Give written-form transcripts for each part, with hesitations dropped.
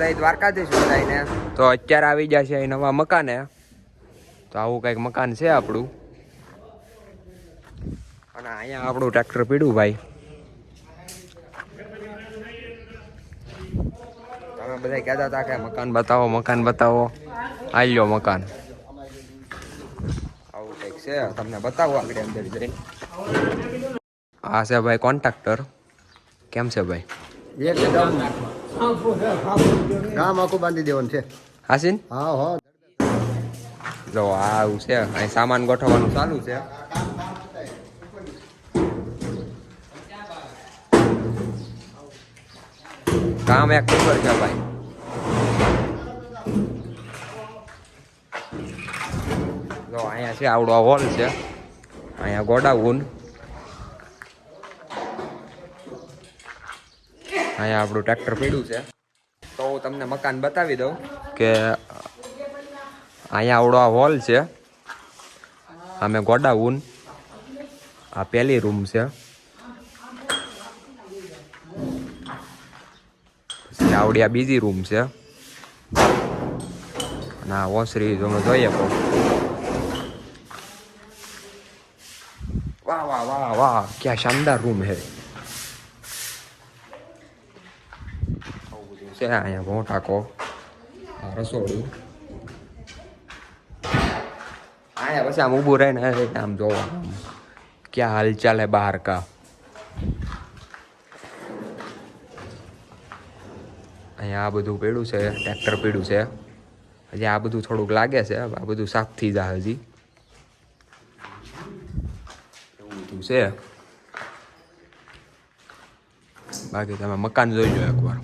જય દ્વારકાધીશ બધાને. તો અત્યારે આવી ગયા છે નવા મકાને. તો આવું કંઈક મકાન છે આપણું. અને અહીંયા આપણું ટ્રેક્ટર પીડ્યું ભાઈ. તમે બધા કહેતા હતા કે મકાન બતાવો. આલ્યો મકાન આવું કંઈક છે. તમને બતાવો આગળ અંદર જઈ. આ છે ભાઈ કોન્ટ્રાક્ટર. કેમ છે ભાઈ? ગામ આખું બાંધી દેવાનું છે. હાસીન હા. જો આવું છે. અહીં સામાન ગોઠવવાનું ચાલુ છે. કામ એક નંબર છે ભાઈ. જો અહીંયા છે આવડો હોલ છે. અહીંયા ગોડાઉન. અહીંયા આપણું ટ્રેક્ટર પડ્યું છે. તો હું તમને મકાન બતાવી દઉં કે અહીંયા આવડો આ હોલ છે. અમે ગોડાઉન. આ પહેલી રૂમ છે. આવડી આ બીજી રૂમ છે. અને આ ઓસરી તમે જોઈએ તો વાહ ક્યાં શાનદાર રૂમ છે. છે અહીંયા ઘઉં ટાંકો, રસોડું. અહીંયા પછી આમ ઊભું રહીને આમ જોવાનું ક્યાં હાલ ચાલે બહાર કા. અહીંયા આ બધું પડ્યું છે, ટ્રેક્ટર પડ્યું છે. હજી આ બધું થોડુંક લાગે છે. આ બધું સાફ થઈ જાય હજી. એવું બધું છે. બાકી તમે મકાન જોઈ લો એકવાર.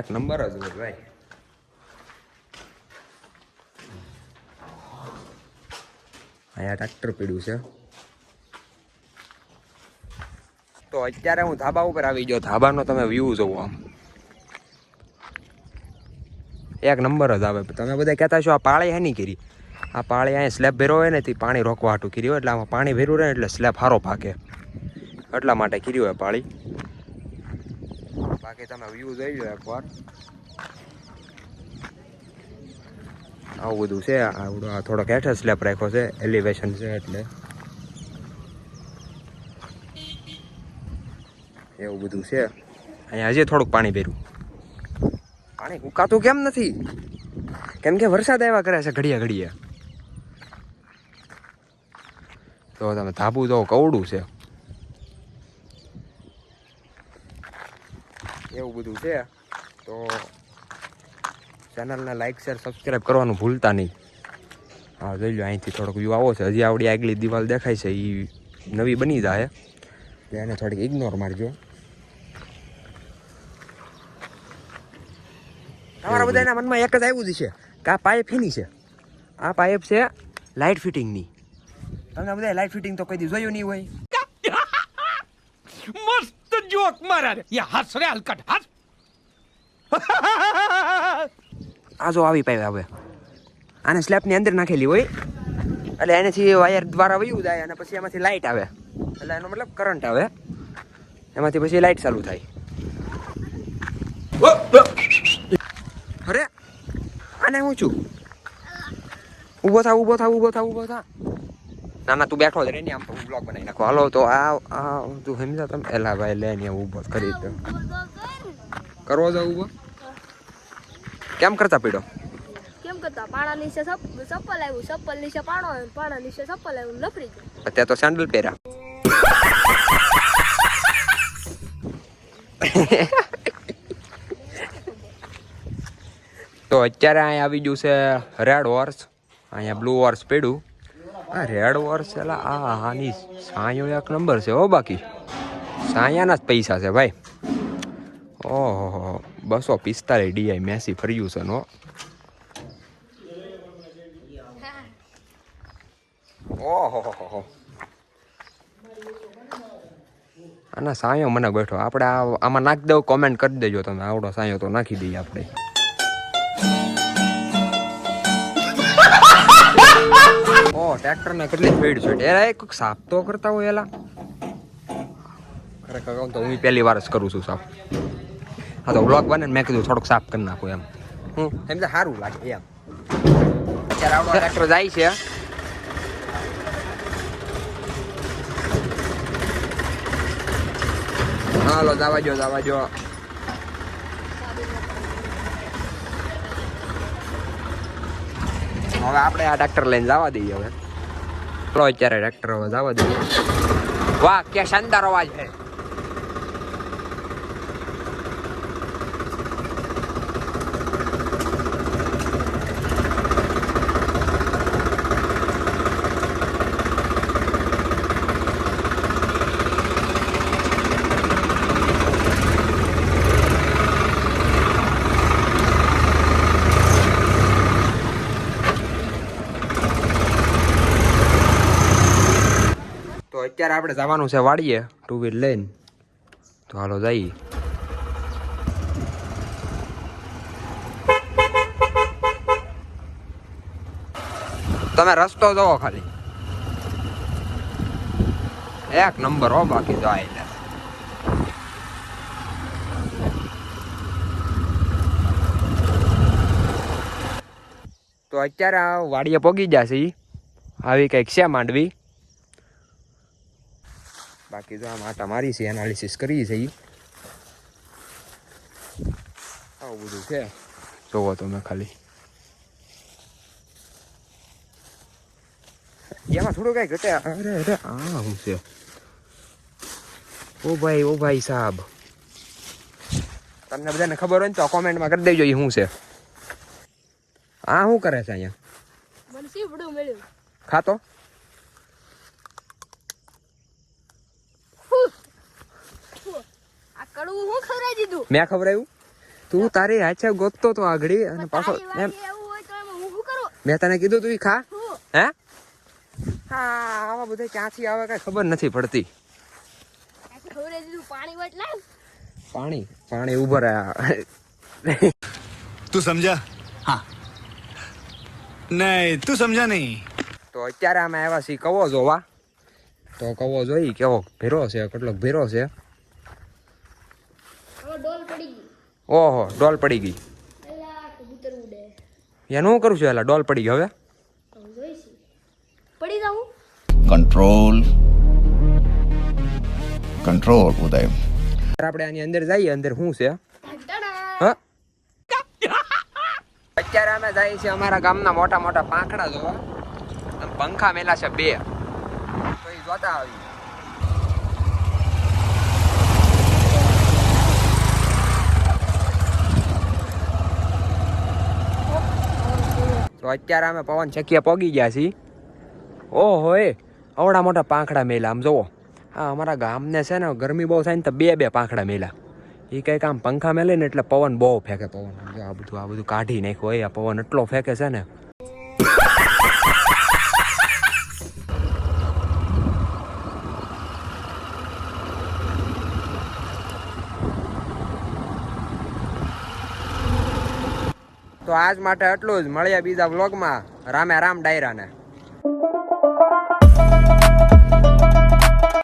એક નંબર જ હોય ભાઈ. અહીંયા ટ્રેક્ટર પડ્યું છે. તો અત્યારે હું ધાબા ઉપર આવી ગયો. ધાબાનો તમે વ્યૂ જોવો આમ એક નંબર જ આવે. તમે બધા કહેતા છો આ પાળી હેની કરી? આ પાળી અહીંયા સ્લેબ ભેરો હોય ને તે પાણી રોકવા હાટું કર્યું હોય. એટલે આમાં પાણી ભેરું રહે એટલે સ્લેબ સારો પાકે એટલા માટે કર્યું હોય પાળી. બાકી તમે વ્યૂ જોઈ લો એકવાર. આવું બધું છે. આવડો આ થોડોક હેઠળ સ્લેબ રાખ્યો છે. એલિવેશન છે એટલે એવું બધું છે. અહીંયા હજી થોડુંક પાણી ભર્યું. પાણી ઉકાતું કેમ નથી? કેમ કે વરસાદ આવ્યા કરે છે ઘડીએ. તો તમે ધાબુ તો કવડું છે. એવું બધું છે. તો ચેનલને લાઈક શેર સબસ્ક્રાઈબ કરવાનું ભૂલતા નહીં. હા જોઈ લો અહીંથી થોડોક વ્યૂ આવો છે. હજી આવડી આગલી દિવાલ દેખાય છે એ નવી બની જાય એટલે એને થોડીક ઇગ્નોર મારજો. તમારા બધાના મનમાં એક જ આવ્યું છે કે આ પાઇપ એની છે. આ પાઇપ છે લાઇટ ફિટિંગની. તમે બધા લાઇટ ફિટિંગ તો કોઈ દી જોયું નહીં હોય. મસ્ત જોક મારા રે. યા હસ રે હલકટ હસ. આ જો આવી પાઇપ આવે. આને સ્લેબની અંદર નાખેલી હોય એટલે એનાથી વાયર દ્વારા વયું જાય અને પછી એમાંથી લાઇટ આવે. એટલે એનો મતલબ કરંટ આવે. એમાંથી પછી લાઇટ ચાલુ થાય. અરે આને હું છું? ઊભો થા. ના તું બેઠો જ રે ને. આમ તો હું બ્લોગ બનાવી નાખો. હાલો તો આ તું સમજા તમે. એલા ભાઈ લે ને ઊભો કરી દો. કરવો છે ઊભો? કેમ કરતા પીડો? પાણા નીચે ચપ્પલ આવ્યું, ચપ્પલ નીચે પાણો આવ્યો, પાણા નીચે ચપ્પલ આવ્યું, લફરી ગયું. અત્યારે તો સેન્ડલ પહેર્યા. તો અત્યારે અહીંયા આવી ગયું છે રેડ હોર્સ. અહીંયા બ્લુ હોર્સ પડ્યું. આ રેડ હોર્સ એટલે આની સાયો એક નંબર છે હો. બાકી સાયાના જ પૈસા છે ભાઈ. ઓહો 245 DI મેસી ફર્યુસન હો. ઓહો આના સાયો મને બેઠો. આપણે આમાં નાખી દઉં. કોમેન્ટ કરી દેજો તમે. આવડો સાયો તો નાખી દઈએ આપણે. ટ્રેક્ટર ને કેટલી સ્પીડ છે. એલા એક સાફ તો કરતા હોય. એલા ખરેખર કહું તો હું પહેલી વાર જ કરું છું સાફ. હા તો વ્લોગ બને ને મેં કીધું થોડુંક સાફ કરી નાખું એમ. એમ તો સારું લાગે એમ. અત્યારે આપણો ટ્રેક્ટર જાય છે. હાલો જવા જો. હવે આપણે આ ટ્રેક્ટર લઈને જવા દઈએ હવે. ચલો અત્યારે ટ્રેક્ટર હવે જવા દઈએ. વાહ કે શાનદાર અવાજ છે. તો અત્યારે આપણે જવાનું છે વાડીએ ટુ વ્હીલ લઈને. તો હાલો જઈએ. તમે રસ્તો જોવો ખાલી એક નંબર હો. બાકી તો આઈ તો અત્યારે આ વાડીએ પોગી જશે. આવી કંઈક છે માંડવી. બાકી તો આમ આટા મારી છે, એનાલિસિસ કરી છે. આવું બધું છે જોવો તમે ખાલી. એમાં થોડું કઈ ઘટે. અરે આ શું છે? ઓ ભાઈ સાહેબ, તમને બધાને ખબર હોય ને તો કોમેન્ટમાં કરી દેજો શું છે. આ શું કરે છે અહીંયા? મને સીવડું મળ્યું. ખાતો આ કડવું હું ખવડાવી દીધું. મેં ખવડાવ્યું? તું તારી હાચે ગોતતો તો આગળી અને પાછો તારી વાડી એવું હોય તો એમાં હું શું કરું? મેં તને કીધું તું ખા. હું હે? હા, આવા બધા ક્યાંથી આવે કઈ ખબર નથી પડતી. ખવડાવી દીધું. પાણી વટ લાવ. પાણી ઉભો રહ્યા. तू समझा? हाँ नहीं तू समझा नहीं. તો અત્યારે અમે આવ્યા છીએ કવો જોવા. તો કવો જોઈ કેવો ભેરો છે, કેટલોક ભેરો છે. હવે ડોલ પડી ગઈ. ઓહો, ડોલ પડી ગઈ. એલા કબૂતર ઉડે. એનું શું કરું છું? એલા ડોલ પડી ગઈ. હવે હું જોઈશ. પડી જાઉં. કંટ્રોલ ઉદય. આપણે આની અંદર જઈએ. અંદર શું છે? હા, અત્યારે અમે જઈએ છીએ અમારા ગામના મોટા મોટા પાંખડા જોવા. અને પંખા મેલા છે 2. તો એ જોતા આવી. તો અત્યારે અમે પવન ચકિયા પોગી ગયા છીએ. ઓહો, આવડા મોટા પાંખડા મેલા. આમ જોવો, હા અમારા ગામને છે ને ગરમી બહુ થાય ને તો 2 પાંખડા મેલા. એ કંઈક આમ પંખા મેલે ને એટલે પવન બહુ ફેંકે. પવન જો આ બધું કાઢી નાખ્યું હોય. આ પવન એટલો ફેંકે છે ને. તો આજ માટે એટલું જ. મળ્યા બીજા વ્લોગમાં. રામે રામ ડાયરાને.